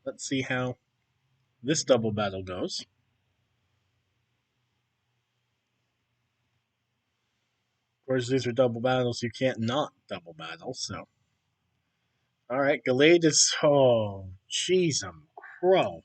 Let's see how this double battle goes. Of course, these are double battles. You can't not double battle, so. Alright, Gallade is. Oh, jeez, I'm crow.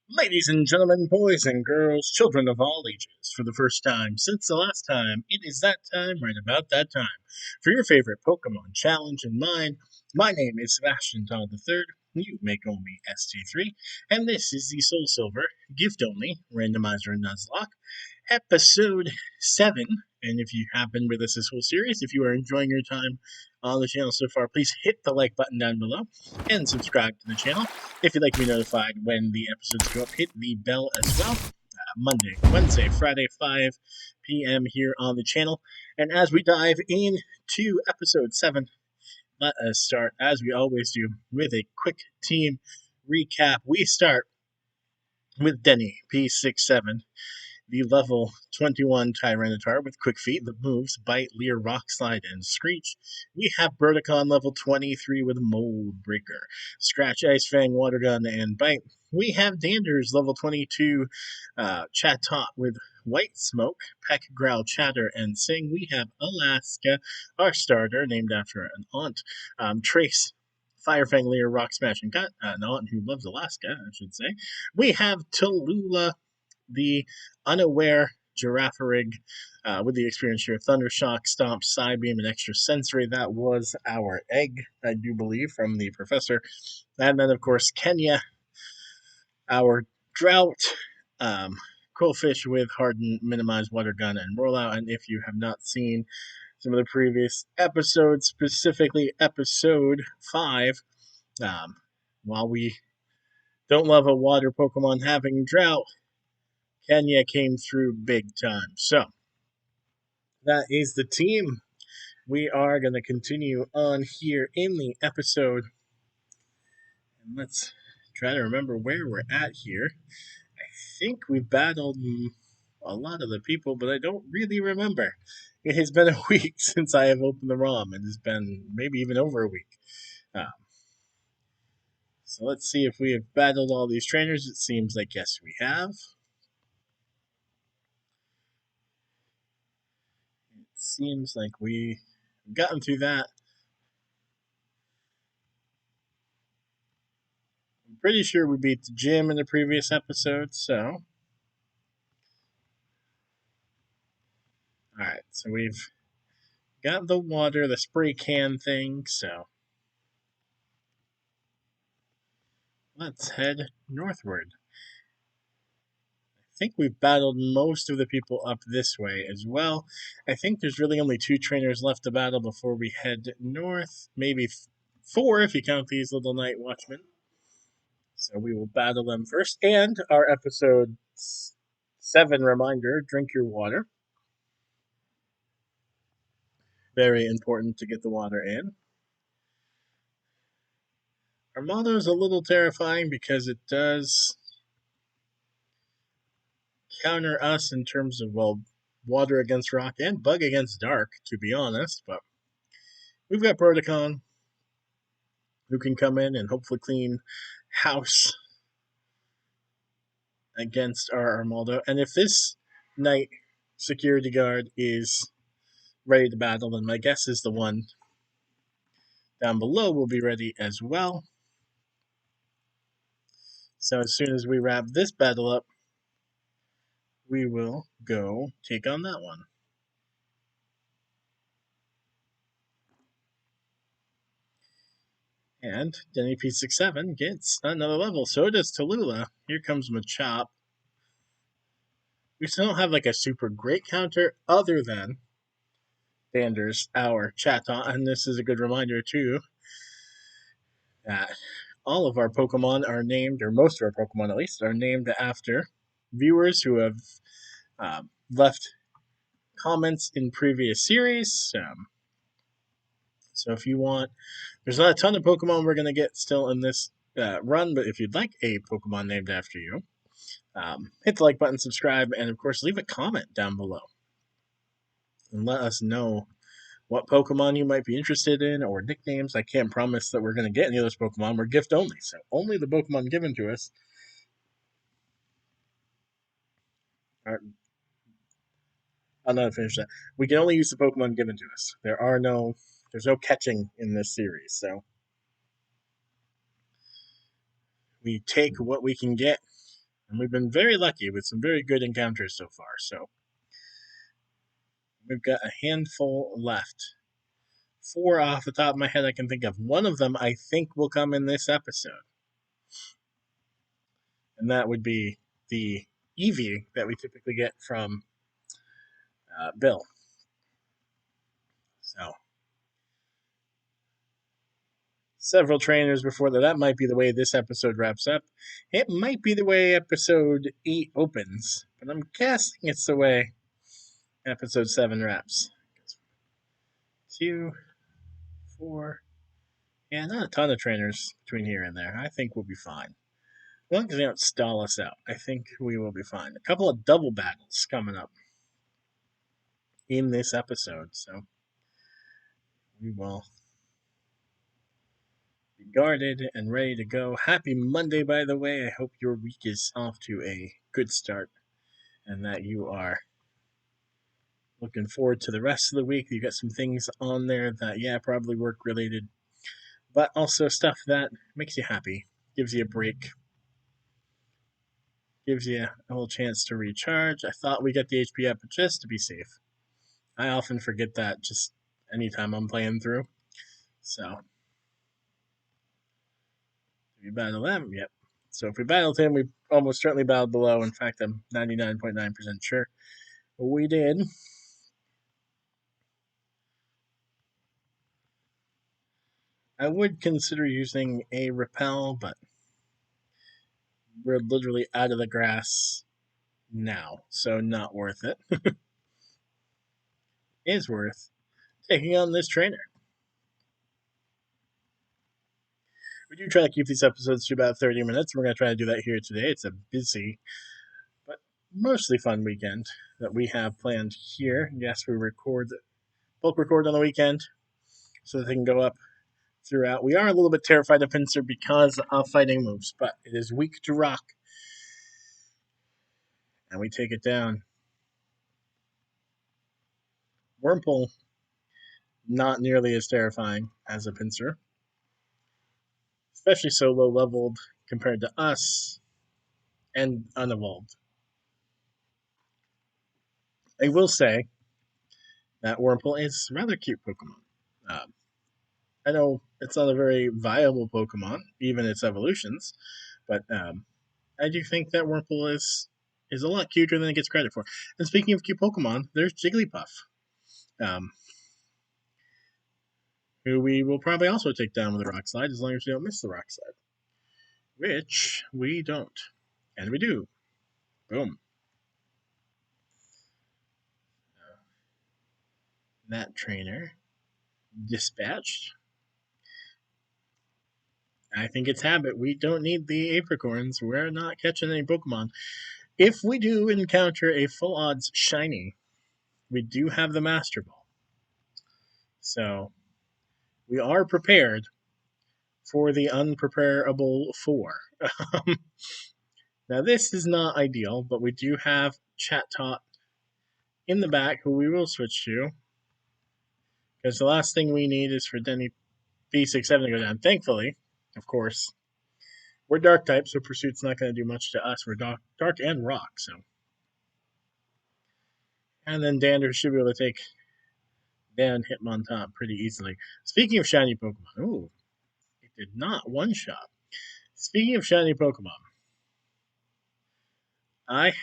Ladies and gentlemen, boys and girls, children of all ages, for the first time since the last time, it is that time, right about that time, for your favorite Pokemon challenge and mine. My name is Sebastian Todd III. You may call me ST3, and this is the SoulSilver gift only Randomizer and Nuzlocke episode 7. And if you have been with us this whole series, if you are enjoying your time on the channel so far, please hit the like button down below and subscribe to the channel. If you'd like to be notified when the episodes go up, hit the bell as well. Monday, Wednesday, Friday, 5 p.m. here on the channel. And as we dive into episode 7, let us start, as we always do, with a quick team recap. We start with Denny, P67, the level 21 Tyranitar with quick feet that moves, bite, leer, rock slide, and screech. We have Burdicon level 23 with mold breaker, scratch, ice fang, water gun, and bite. We have Danders level 22 Chatot with white smoke, peck, growl, chatter, and sing. We have Alaska, our starter, named after an aunt. Trace, Firefang, Leer, Rock Smash, and Gut, an aunt who loves Alaska, I should say. We have Tallulah, the unaware Giraffarig with the experience here. Thundershock, Stomp, Psybeam, and Extra Sensory. That was our egg, I do believe, from the professor. And then, of course, Kenya, our drought. Quillfish with Harden, Minimize, Water Gun, and Rollout. And if you have not seen some of the previous episodes, specifically episode 5, while we don't love a water Pokemon having drought, Kenya came through big time. So, that is the team. We are going to continue on here in the episode. And let's try to remember where we're at here. I think we've battled a lot of the people, but I don't really remember. It has been a week since I have opened the ROM. It has been maybe even over a week. So let's see if we have battled all these trainers. It seems like yes, we have. It seems like we've gotten through that. I'm pretty sure we beat the gym in the previous episode, so. Alright, so we've got the water, the spray can thing, so. Let's head northward. I think we've battled most of the people up this way as well. I think there's really only 2 trainers left to battle before we head north. Maybe 4 if you count these little night watchmen. So we will battle them first. And our episode 7 reminder, drink your water. Very important to get the water in. Our motto is a little terrifying because it does counter us in terms of, well, water against rock and bug against dark, to be honest. But we've got Protocon, who can come in and hopefully clean house against our Armaldo. And if this knight security guard is ready to battle, then my guess is the one down below will be ready as well. So as soon as we wrap this battle up, we will go take on that one. And Denny P67 gets another level. So does Tallulah. Here comes Machop. We still don't have like a super great counter other than Danders, our Chatot. And this is a good reminder too that all of our Pokemon are named, or most of our Pokemon at least, are named after viewers who have left comments in previous series. So if you want, there's not a ton of Pokemon we're going to get still in this run, but if you'd like a Pokemon named after you, Hit the like button, subscribe, and of course, leave a comment down below and let us know what Pokemon you might be interested in or nicknames. I can't promise that we're going to get any of those Pokemon. We're gift only, so only the Pokemon given to us are. I'll not finish that. We can only use the Pokemon given to us. There's no catching in this series, so we take what we can get, and we've been very lucky with some very good encounters so far. So we've got a handful left. 4 off the top of my head I can think of. One of them I think will come in this episode, and that would be the Eevee that we typically get from Bill. So several trainers before that. That might be the way this episode wraps up. It might be the way episode 8 opens, but I'm guessing it's the way episode 7 wraps. 2, 4, yeah, not a ton of trainers between here and there. I think we'll be fine. As long as they don't stall us out, I think we will be fine. A couple of double battles coming up in this episode, so we will be guarded and ready to go. Happy Monday, by the way. I hope your week is off to a good start and that you are looking forward to the rest of the week. You got some things on there that, yeah, probably work related, but also stuff that makes you happy, gives you a break, gives you a little chance to recharge. I thought we got the HP up just to be safe. I often forget that just anytime I'm playing through. So, we battle them? Yep. So if we battled him, we almost certainly battled below. In fact, I'm 99.9% sure we did. I would consider using a repel, but we're literally out of the grass now, so not worth it. Is worth taking on this trainer. We do try to keep these episodes to about 30 minutes. We're going to try to do that here today. It's a busy, but mostly fun weekend that we have planned here. Yes, we bulk record on the weekend so that they can go up throughout. We are a little bit terrified of Pinsir because of fighting moves, but it is weak to rock. And we take it down. Wurmple, not nearly as terrifying as a Pinsir, especially so low leveled compared to us and unevolved. I will say that Wurmple is a rather cute Pokemon. I know it's not a very viable Pokemon, even its evolutions, but I do think that Wurmple is a lot cuter than it gets credit for. And speaking of cute Pokemon, there's Jigglypuff, um, who we will probably also take down with a Rock Slide as long as we don't miss the Rock Slide, which we don't, and we do. Boom. That trainer dispatched. I think it's habit. We don't need the apricorns. We're not catching any Pokemon. If we do encounter a full odds shiny, we do have the Master Ball. So we are prepared for the unpreparable 4. Now, this is not ideal, but we do have Chat Tot in the back who we will switch to. Because the last thing we need is for Denny B67 to go down. Thankfully, of course, we're Dark type, so Pursuit's not going to do much to us. We're dark and Rock, so. And then Dander should be able to take down Hitmontop pretty easily. Speaking of shiny Pokemon, ooh, it did not one-shot. Speaking of shiny Pokemon, I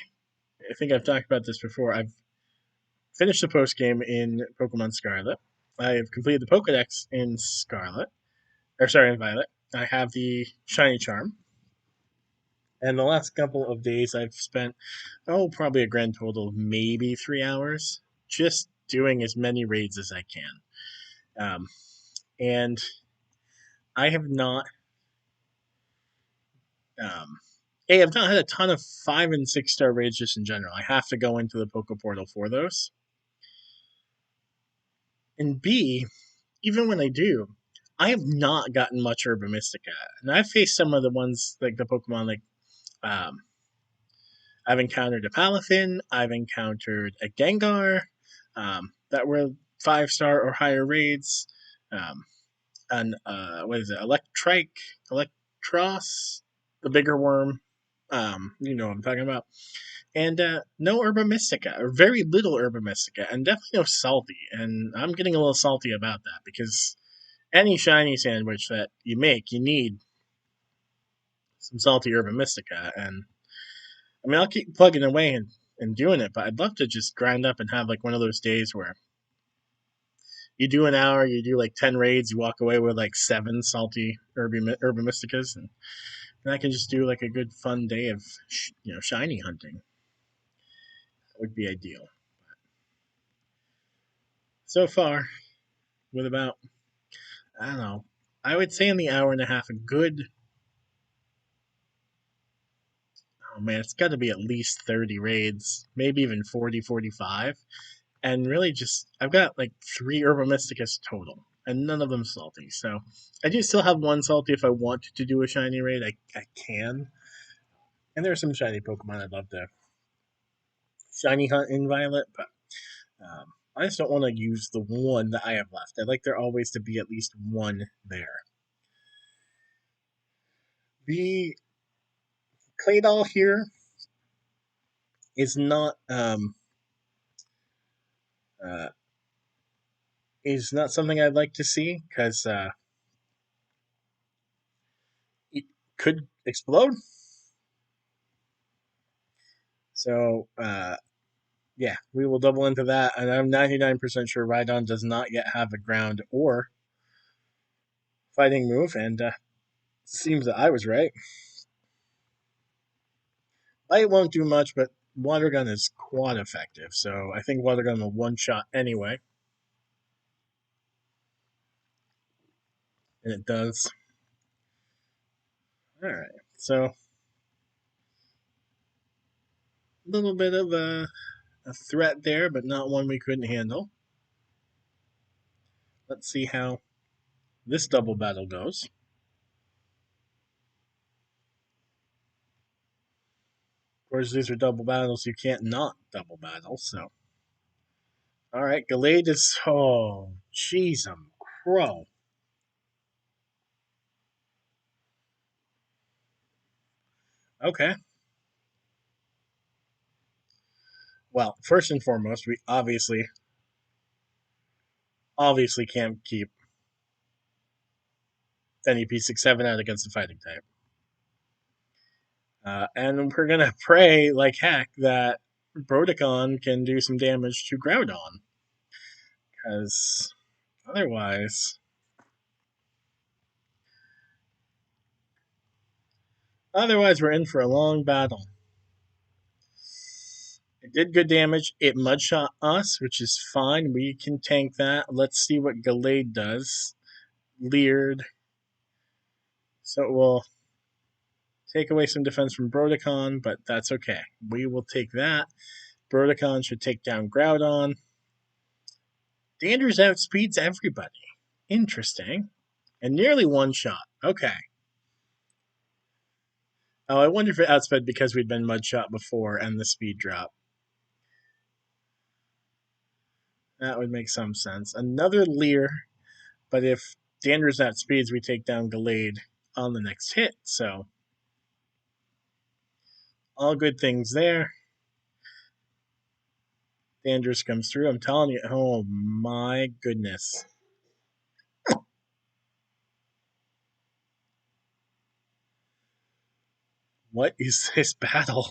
think I've talked about this before. I've finished the post game in Pokemon Scarlet. I have completed the Pokedex in in Violet. I have the shiny charm. And the last couple of days I've spent, probably a grand total of maybe 3 hours just doing as many raids as I can. And I have not A, I've not had a ton of 5 and 6-star raids just in general. I have to go into the Poke Portal for those. And B, even when I do, I have not gotten much Herba Mystica. And I've faced some of the ones, like the Pokemon, like, um, I've encountered a Palafin, I've encountered a Gengar, that were 5-star or higher raids. Um, and, what is it, Electros, the bigger worm. You know what I'm talking about. And no Herba Mystica, or very little Herba Mystica, and definitely no Salty. And I'm getting a little salty about that because any shiny sandwich that you make, you need some salty Herba Mystica. And I mean, I'll keep plugging away and doing it, but I'd love to just grind up and have like one of those days where you do an hour, you do like 10 raids, you walk away with like 7 salty Herba Mysticas, and I can just do like a good fun day of shiny hunting. That would be ideal. So far, with about, I don't know, I would say in the hour and a half, a good, oh man, it's got to be at least 30 raids, maybe even 40, 45. And really just, I've got like 3 Herba Mysticus total, and none of them salty. So I do still have one salty if I want to do a shiny raid, I can. And there are some shiny Pokemon I'd love to shiny hunt in Violet, but I just don't want to use the one that I have left. I'd like there always to be at least one there. The Claydol here is not uh, is not something I'd like to see because it could explode. So yeah, we will double into that, and I'm 99% sure Rhydon does not yet have a ground or fighting move, and seems that I was right. Light won't do much, but Water Gun is quad effective, so I think Water Gun will one shot anyway, and it does. All right, so a little bit of a threat there, but not one we couldn't handle. Let's see how this double battle goes. Of course, these are double battles. You can't not double battle, so. All right, Gallade is. Oh, jeez, I'm crow. Okay. Well, first and foremost, we obviously can't keep NEP 6-7 out against the fighting type. And we're going to pray like heck that Brodicon can do some damage to Groudon. Because otherwise we're in for a long battle. It did good damage. It mudshot us, which is fine. We can tank that. Let's see what Gallade does. Leered. So it will take away some defense from Brodicon, but that's okay. We will take that. Brodicon should take down Groudon. Danders outspeeds everybody. Interesting. And nearly one shot. Okay. Oh, I wonder if it outsped because we'd been mudshot before and the speed drop. That would make some sense. Another Leer, but if Danders outspeeds, we take down Gallade on the next hit. So, all good things there. Danders comes through. I'm telling you, oh my goodness. What is this battle?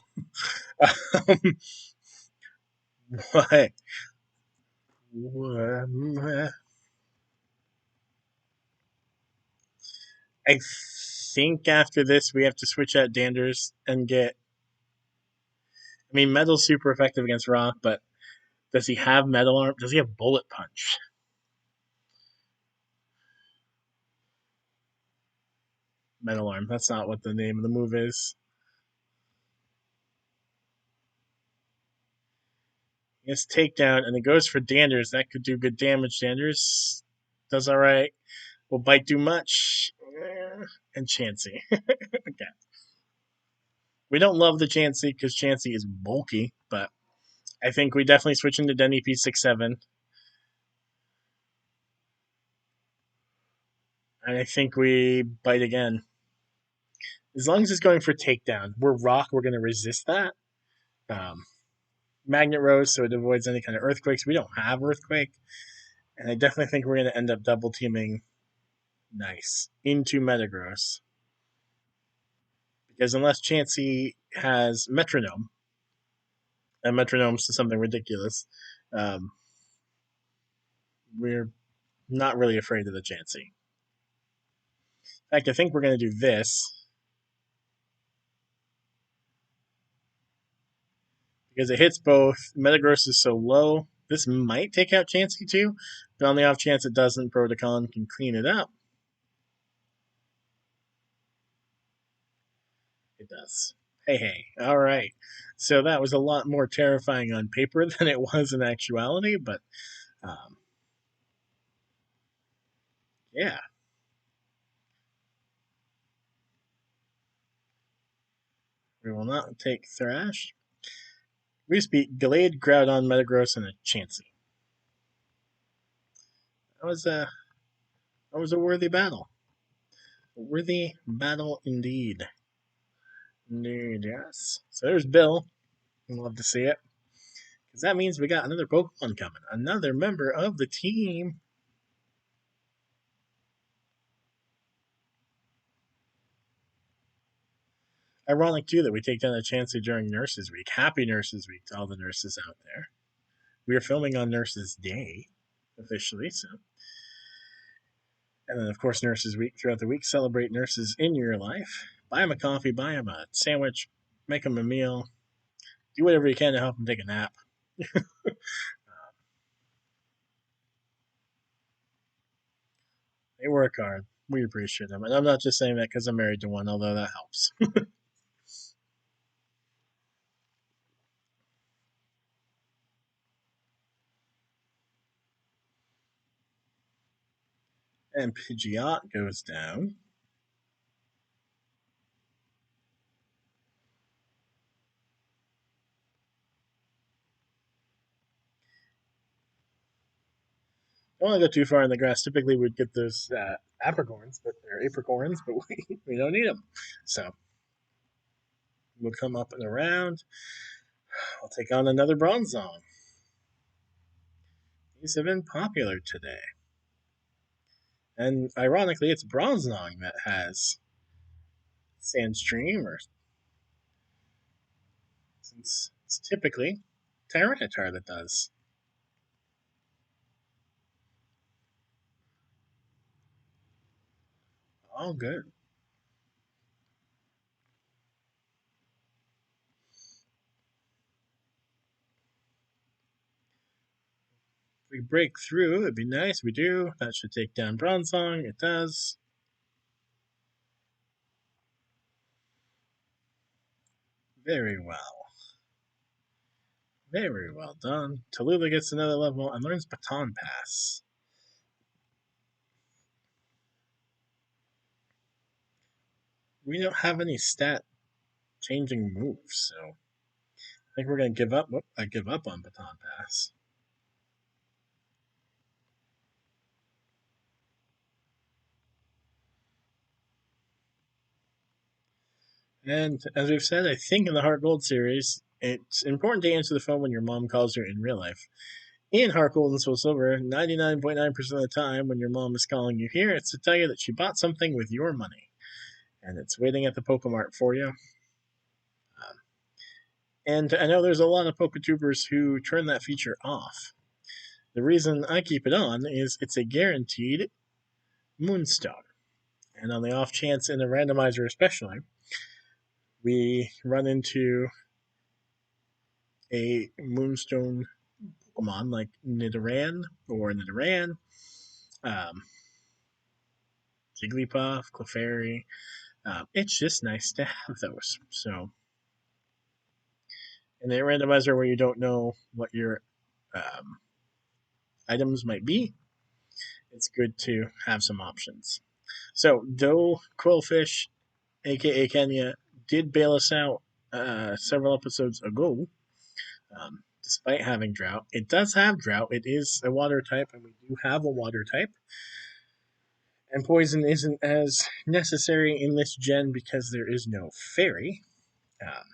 um, what? I think after this we have to switch out Danders and get. I mean, Metal's super effective against Rock, but does he have Metal Arm? Does he have Bullet Punch? Metal Arm. That's not what the name of the move is. It's takedown, and it goes for Danders. That could do good damage. Danders does all right. Will bite too much. And Chansey. Okay. We don't love the Chansey because Chansey is bulky, but I think we definitely switch into Denny P67. And I think we bite again. As long as it's going for takedown, we're rock, we're going to resist that. Um, Magnet Rose, so it avoids any kind of earthquakes. We don't have earthquake. And I definitely think we're going to end up double teaming nice into Metagross. Because unless Chansey has Metronome, and Metronome's to something ridiculous, um, we're not really afraid of the Chansey. In fact, I think we're going to do this because it hits both. Metagross is so low. This might take out Chansey too, but on the off chance it doesn't, Protocon can clean it up. It does. Hey, hey. All right. So that was a lot more terrifying on paper than it was in actuality, but um, yeah. We will not take Thrash. We just beat Gallade, Groudon, Metagross, and a Chansey. That was a worthy battle. A worthy battle indeed. Indeed, yes. So there's Bill. I'd love to see it. Because that means we got another Pokemon coming. Another member of the team. Ironic, too, that we take down a Chansey during Nurses Week. Happy Nurses Week to all the nurses out there. We are filming on Nurses Day, officially, so. And then, of course, Nurses Week throughout the week. Celebrate nurses in your life. Buy them a coffee, buy them a sandwich, make them a meal. Do whatever you can to help them take a nap. They work hard. We appreciate them. And I'm not just saying that because I'm married to one, although that helps. And Pidgeot goes down. Don't want to go too far in the grass. Typically, we'd get those apricorns, but they're apricorns, but we don't need them. So we'll come up and around. We'll take on another Bronzong. These have been popular today. And ironically, it's Bronzong that has Sandstream, or since it's typically Tyranitar that does. All good. If we break through, it'd be nice. We do. That should take down Bronzong. It does. Very well. Very well done. Tallulah gets another level and learns Baton Pass. We don't have any stat changing moves, so I think we're gonna give up. I give up on Baton Pass. And as we've said, I think in the Heart Gold series, it's important to answer the phone when your mom calls you in real life. In Heart Gold and SoulSilver, 99.9% of the time when your mom is calling you here, it's to tell you that she bought something with your money. And it's waiting at the Pokemart for you. And I know there's a lot of Poketubers who turn that feature off. The reason I keep it on is it's a guaranteed Moonstone. And on the off chance in a randomizer, especially, we run into a Moonstone Pokemon like Nidoran or Nidoran, um, Jigglypuff, Clefairy. It's just nice to have those. So, in a randomizer where you don't know what you're items might be, it's good to have some options. So, though Quillfish, aka Kenya, did bail us out several episodes ago, despite having drought, it does have drought. It is a water type, and we do have a water type. And poison isn't as necessary in this gen because there is no fairy. Um,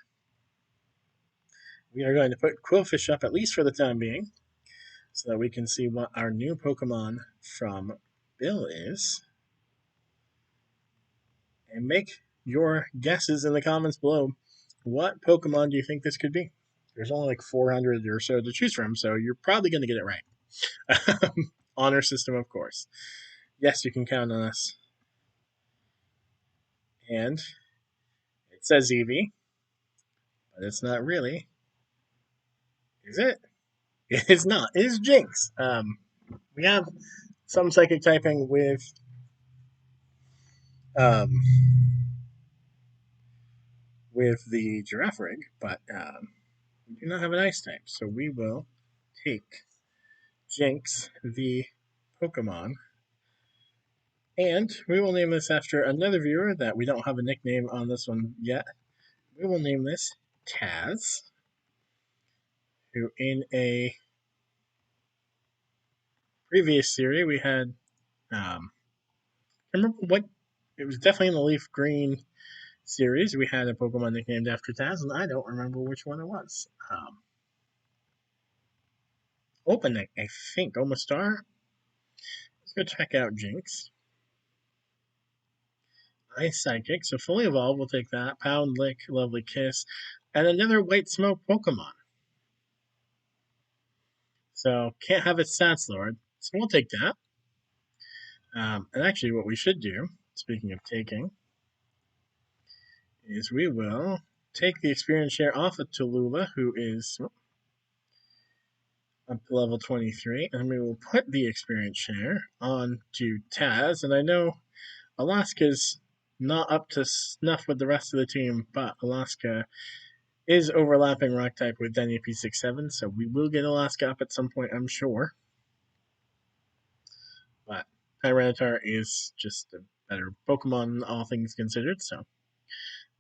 we are going to put Quillfish up at least for the time being, so that we can see what our new Pokemon from Bill is. And make your guesses in the comments below. What Pokemon do you think this could be? There's only like 400 or so to choose from, so you're probably going to get it right. Honor system, of course. Yes, you can count on us. And it says Eevee, but it's not really. Is it? It is not. It is Jinx. We have some psychic typing um, with the giraffe rig, but we do not have an ice type, so we will take Jinx, the Pokemon, and we will name this after another viewer that we don't have a nickname on this one yet. We will name this Taz, who in a previous series we had, I remember what, it was definitely in the Leaf Green series, we had a Pokemon nicknamed after Taz, and I don't remember which one it was. Open, I think, Omastar. Let's go check out Jinx. Ice Psychic, so fully evolved, we'll take that. Pound Lick, Lovely Kiss, and another White Smoke Pokemon. So can't have its stats lowered, so we'll take that. And actually, what we should do, speaking of taking, is we will take the experience share off of Tallulah, who is up to level 23, and we will put the experience share on to Taz. And I know Alaska's not up to snuff with the rest of the team, but Alaska is overlapping rock type with NAP67, so we will get Alaska up at some point, I'm sure. But Tyranitar is just a better Pokemon, all things considered, so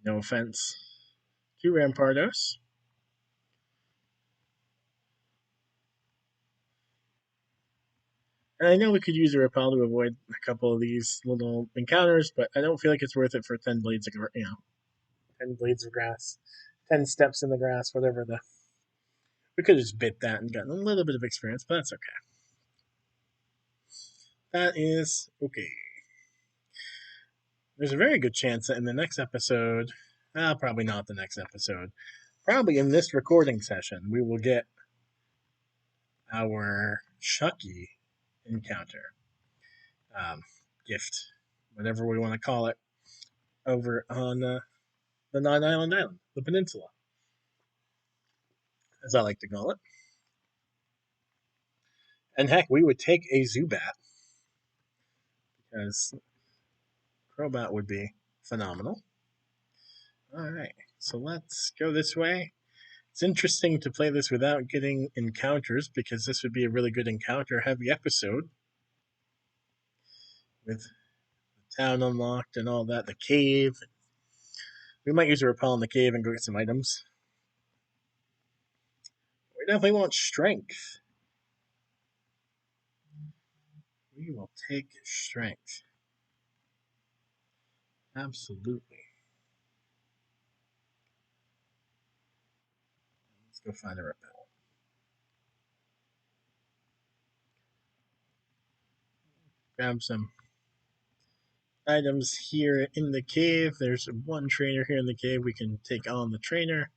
no offense to Rampardos. And I know we could use a Repel to avoid a couple of these little encounters, but I don't feel like it's worth it for 10 blades of, 10 blades of grass, 10 steps in the grass, whatever the. We could have just bit that and gotten a little bit of experience, but that's okay. That is okay. There's a very good chance that in the next episode, probably not the next episode, probably in this recording session, we will get our Chucky encounter, gift, whatever we want to call it, over on the Nine Island Island, the peninsula, as I like to call it. And heck, we would take a Zubat, because Crobat would be phenomenal. Alright, so let's go this way. It's interesting to play this without getting encounters, because this would be a really good encounter-heavy episode. With the town unlocked and all that, the cave. We might use a repel in the cave and go get some items. We definitely want strength. We will take strength. Absolutely. Let's go find a repel. Grab some items here in the cave. There's one trainer here in the cave. We can take on the trainer.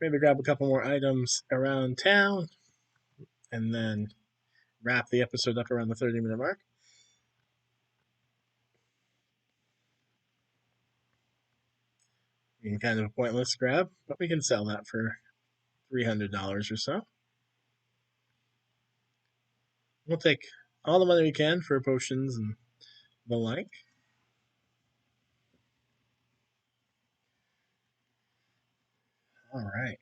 Maybe grab a couple more items around town. And then wrap the episode up around the 30-minute mark. Kind of a pointless grab, but we can sell that for $300 or so. We'll take all the money we can for potions and the like. All right.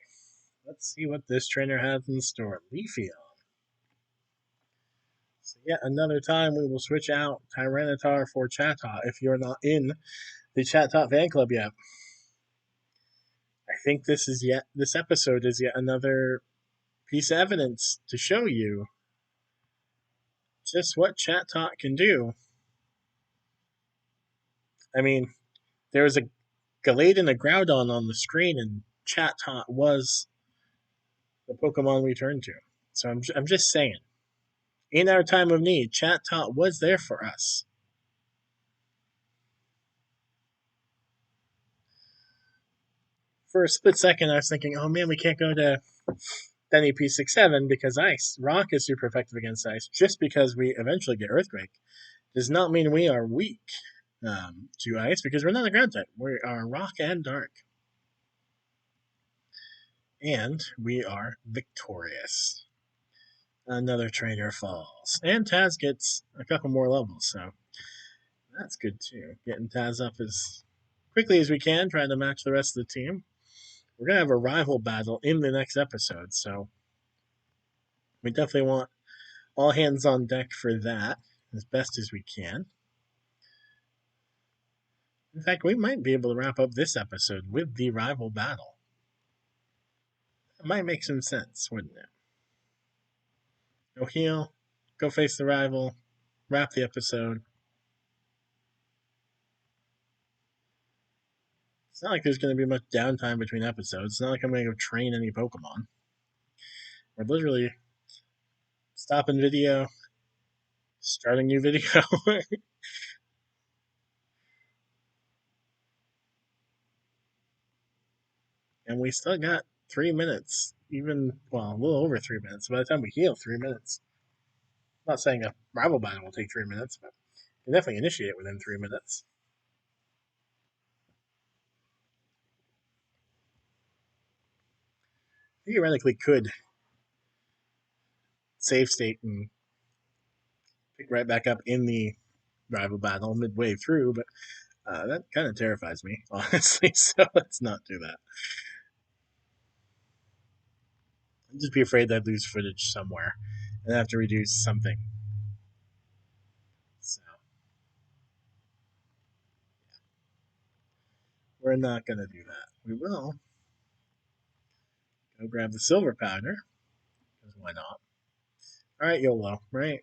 Let's see what this trainer has in store. Leafeon. Yet another time we will switch out Tyranitar for Chatot if you're not in the Chatot fan club yet. I think this episode is yet another piece of evidence to show you just what Chatot can do. I mean, there was a Gallade and a Groudon on the screen, and Chatot was the Pokemon we turned to. So I'm just saying, in our time of need, Chatot was there for us. For a split second, I was thinking, oh man, we can't go to Denny P67 because ice. Rock is super effective against ice. Just because we eventually get Earthquake does not mean we are weak to ice because we're not a ground type. We are rock and dark. And we are victorious. Another trainer falls. And Taz gets a couple more levels, so that's good too. Getting Taz up as quickly as we can, trying to match the rest of the team. We're going to have a rival battle in the next episode, so we definitely want all hands on deck for that as best as we can. In fact, we might be able to wrap up this episode with the rival battle. It might make some sense, wouldn't it? Go heal, go face the rival, wrap the episode. It's not like there's going to be much downtime between episodes. It's not like I'm going to go train any Pokemon. We're literally stopping video, starting new video. And we still got 3 minutes, a little over 3 minutes. By the time we heal, 3 minutes. I'm not saying a rival battle will take 3 minutes, but you can definitely initiate it within 3 minutes. Theoretically, could save state and pick right back up in the rival battle midway through, but that kind of terrifies me, honestly. So let's not do that. I'd just be afraid that I'd lose footage somewhere and have to reduce something. So we're not going to do that. We will go grab the silver powder, because why not? All right, YOLO, right?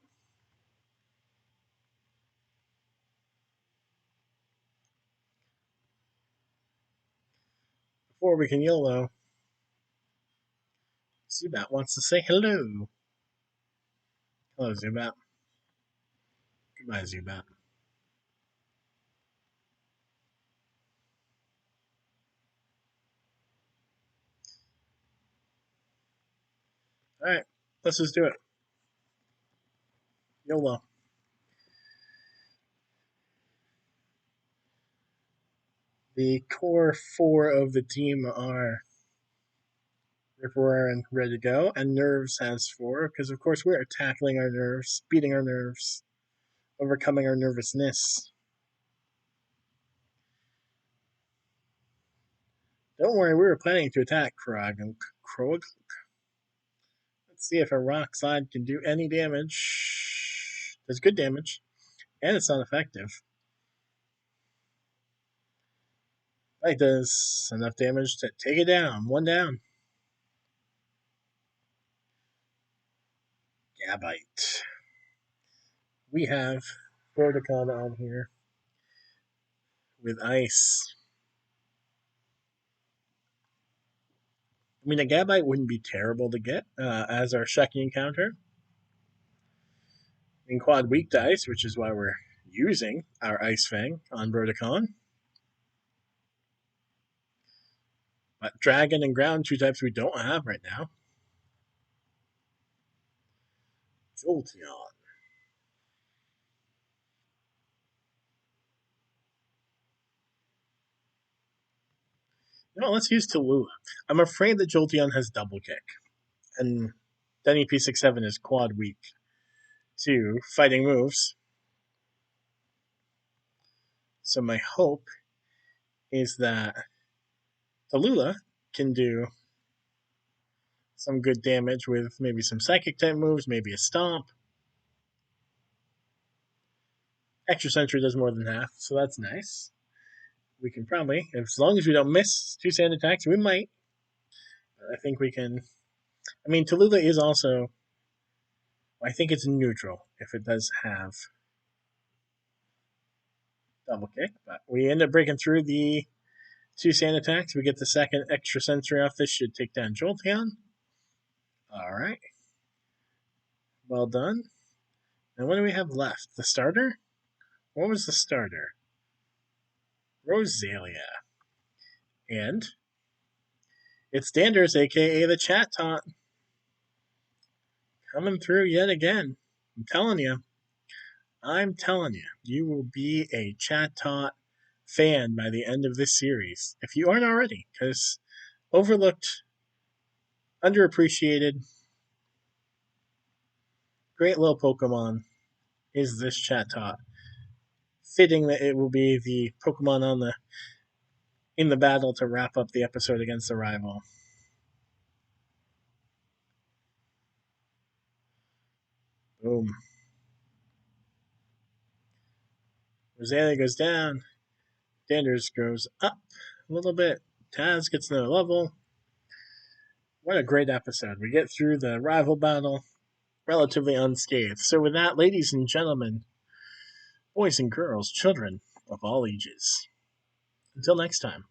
Before we can YOLO, Zubat wants to say hello. Hello, Zubat. Goodbye, Zubat. All right, let's just do it. YOLO. The core four of the team are Ripper and ready to go, and Nerves has four, because of course we are tackling our nerves, beating our nerves, overcoming our nervousness. Don't worry, we were planning to attack Krog and Krog. Let's see if a rock slide can do any damage. Does good damage, and it's not effective. It does enough damage to take it down. One down. Gabite. We have Protocon on here with ice. I mean, a Gabite wouldn't be terrible to get as our second encounter. In quad weak to ice, which is why we're using our Ice Fang on Protocon. But Dragon and Ground, two types we don't have right now. Jolteon. Let's use Tallulah. I'm afraid that Jolteon has double kick. And Denny P67 is quad weak to fighting moves. So my hope is that Tallulah can do some good damage with maybe some psychic type moves, maybe a stomp. Extra Sentry does more than half, so that's nice. We can probably, as long as we don't miss 2 sand attacks, we might. I think we can. I mean, Tallulah is also. I think it's neutral if it does have double kick, but we end up breaking through the 2 sand attacks. We get the second extra sentry off. This should take down Jolteon. Alright. Well done. And what do we have left? The starter? What was the starter? Rosalia. And it's Danders, aka the Chat Taunt. Coming through yet again. I'm telling you, you will be a Chat Taunt fan by the end of this series. If you aren't already, because overlooked, underappreciated, great little Pokemon is this Chat Taunt. Fitting that it will be the Pokemon in the battle to wrap up the episode against the rival. Boom. Rosalia goes down. Danders goes up a little bit. Taz gets another level. What a great episode. We get through the rival battle relatively unscathed. So, with that, ladies and gentlemen, boys and girls, children of all ages, until next time.